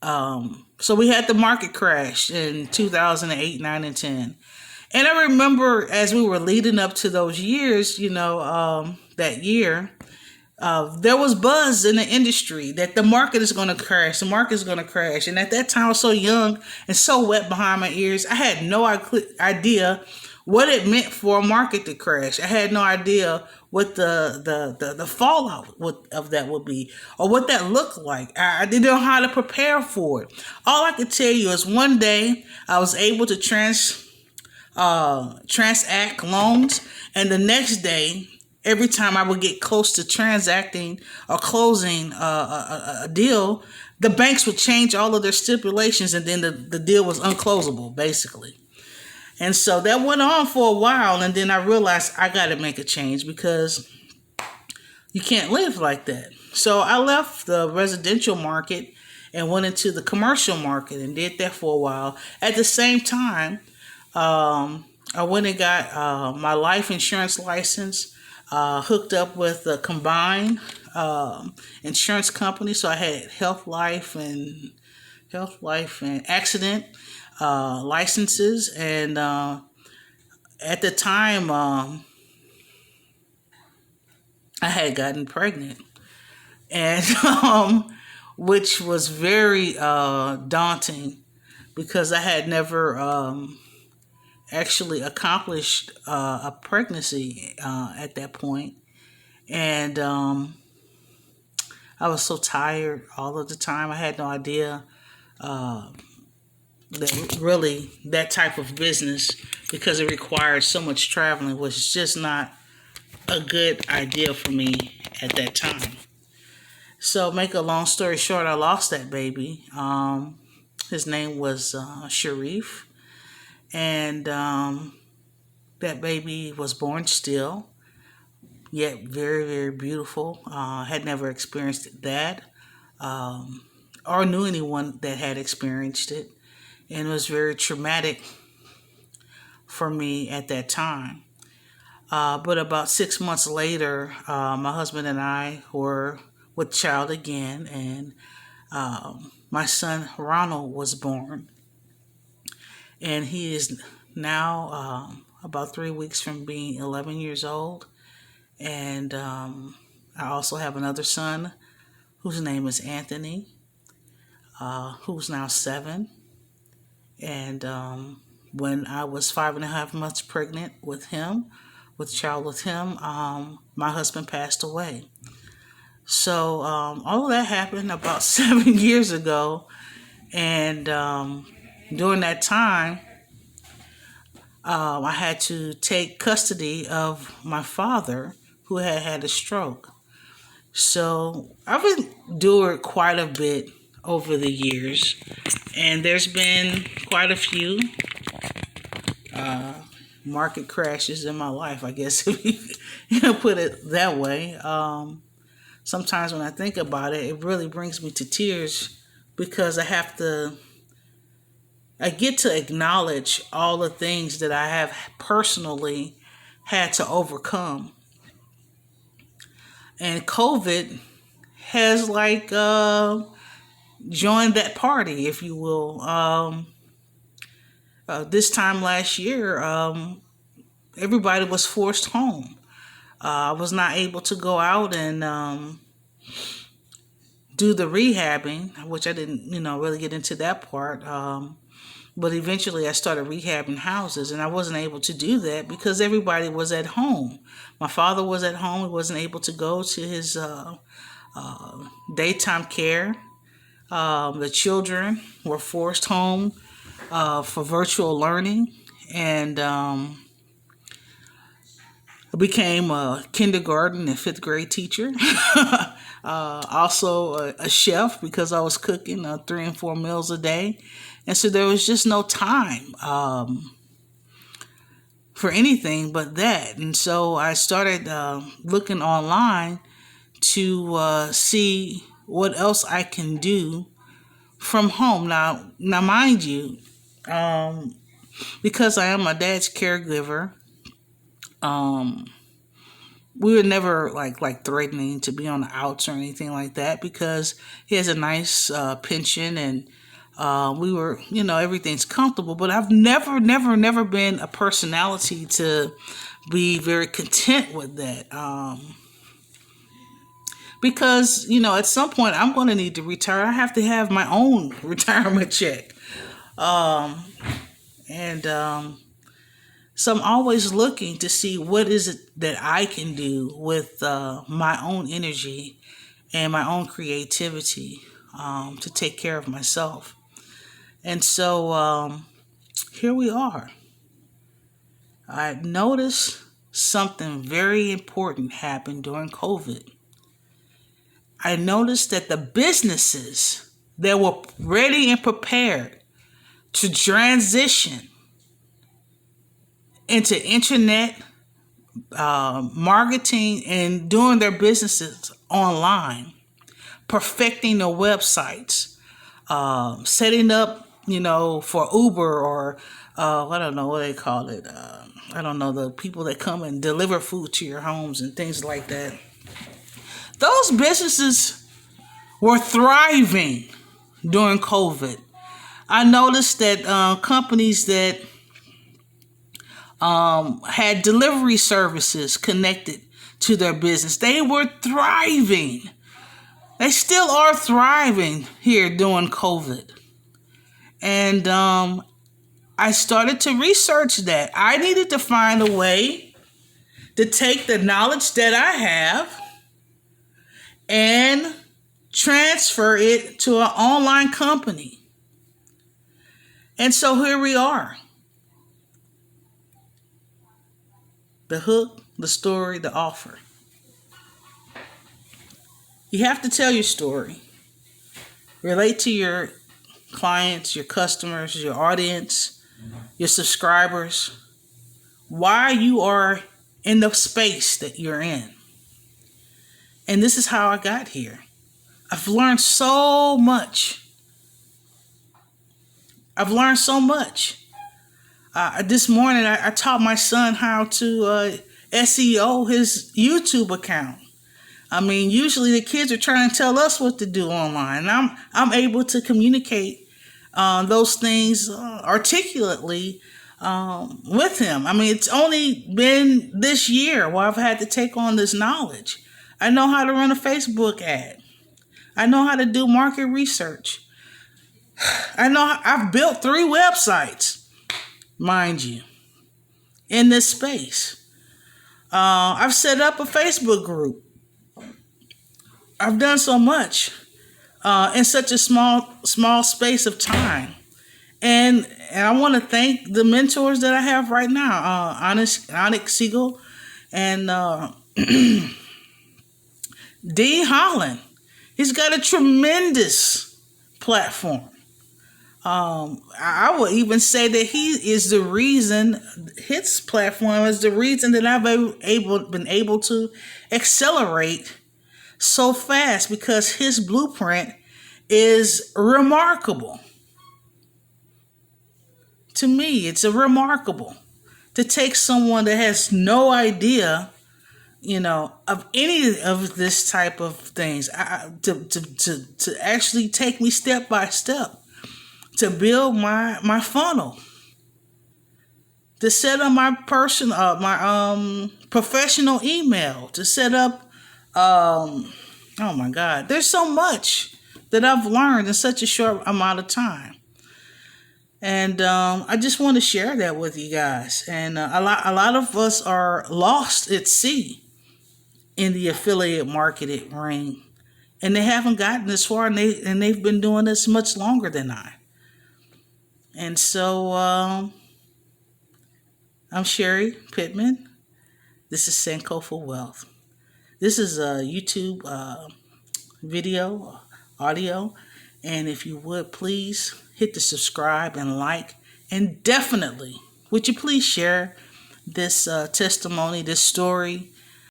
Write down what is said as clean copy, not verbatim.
So we had the market crash in 2008, 9, and 10. And I remember as we were leading up to those years, that year, there was buzz in the industry that the market is going to crash. The market is going to crash. And at that time, I was so young and so wet behind my ears. I had no idea what it meant for a market to crash. I had no idea what the fallout of that would be or what that looked like. I didn't know how to prepare for it. All I could tell you is one day I was able to transact loans, and the next day, every time I would get close to transacting or closing a deal, the banks would change all of their stipulations, and then the deal was unclosable, basically. And so that went on for a while, and then I realized I got to make a change because you can't live like that. So I left the residential market and went into the commercial market and did that for a while. At the same time, I went and got my life insurance license, hooked up with a combined insurance company. So I had health, life, and accident licenses. And at the time, I had gotten pregnant, and which was very daunting because I had never actually accomplished a pregnancy at that point. And I was so tired all of the time. I had no idea that really that type of business, because it required so much traveling, was just not a good idea for me at that time. So, make a long story short, I lost that baby. His name was Sharif, and that baby was born still, yet very, very beautiful. Had never experienced that, or knew anyone that had experienced it, and it was very traumatic for me at that time. But about 6 months later, my husband and I were with child again, and my son Ronald was born, and he is now about 3 weeks from being 11 years old. And I also have another son whose name is Anthony, who's now 7. And when I was 5.5 months pregnant with him, with child with him, my husband passed away. So all of that happened about 7 years ago. And during that time, I had to take custody of my father, who had had a stroke. So I've endured quite a bit over the years, and there's been quite a few market crashes in my life, I guess, if you put it that way. Sometimes when I think about it, it really brings me to tears because I get to acknowledge all the things that I have personally had to overcome. And COVID has joined that party, if you will. This time last year, everybody was forced home. I was not able to go out and do the rehabbing, which I didn't, really get into that part. But eventually I started rehabbing houses, and I wasn't able to do that because everybody was at home. My father was at home. He wasn't able to go to his daytime care. The children were forced home for virtual learning, and I became a kindergarten and fifth grade teacher. Also a chef because I was cooking 3 and 4 meals a day. And so there was just no time for anything but that. And so I started looking online to see what else I can do from home. Now mind you, because I am my dad's caregiver, we were never like threatening to be on the outs or anything like that, because he has a nice pension, and we were, everything's comfortable. But I've never been a personality to be very content with that. Because, at some point I'm going to need to retire. I have to have my own retirement check. And so I'm always looking to see what is it that I can do with my own energy and my own creativity to take care of myself. And so here we are. I noticed something very important happened during COVID. I noticed that the businesses that were ready and prepared to transition into internet marketing and doing their businesses online, perfecting their websites, setting up, for Uber or I don't know what they call it. I don't know, the people that come and deliver food to your homes and things like that. Those businesses were thriving during COVID. I noticed that companies that had delivery services connected to their business, they were thriving. They still are thriving here during COVID. And I started to research that. I needed to find a way to take the knowledge that I have and transfer it to an online company. And so here we are. The hook, the story, the offer. You have to tell your story. Relate to your clients, your customers, your audience, your subscribers, why you are in the space that you're in. And this is how I got here. I've learned so much. This morning, I taught my son how to SEO his YouTube account. I mean, usually the kids are trying to tell us what to do online. And I'm able to communicate those things articulately with him. I mean, it's only been this year where I've had to take on this knowledge. I know how to run a Facebook ad. I know how to do market research. I've built 3 websites, mind you, in this space. I've set up a Facebook group. I've done so much in such a small space of time. And I want to thank the mentors that I have right now, Onyx Siegel and Dean Holland. He's got a tremendous platform. I would even say that he is the reason, his platform is the reason that I've been able to accelerate so fast, because his blueprint is remarkable. To me, it's remarkable to take someone that has no idea, of any of this type of things, to actually take me step by step to build my funnel, to set up my professional email, to set up. Oh my God, there's so much that I've learned in such a short amount of time. And I just want to share that with you guys. And a lot of us are lost at sea in the affiliate marketing ring, and they haven't gotten this far, and they've been doing this much longer than I. And so I'm Sherry Pittman. This is Sankofa Wealth. This is a YouTube video, audio, and if you would please hit the subscribe and like, and definitely would you please share this testimony, this story,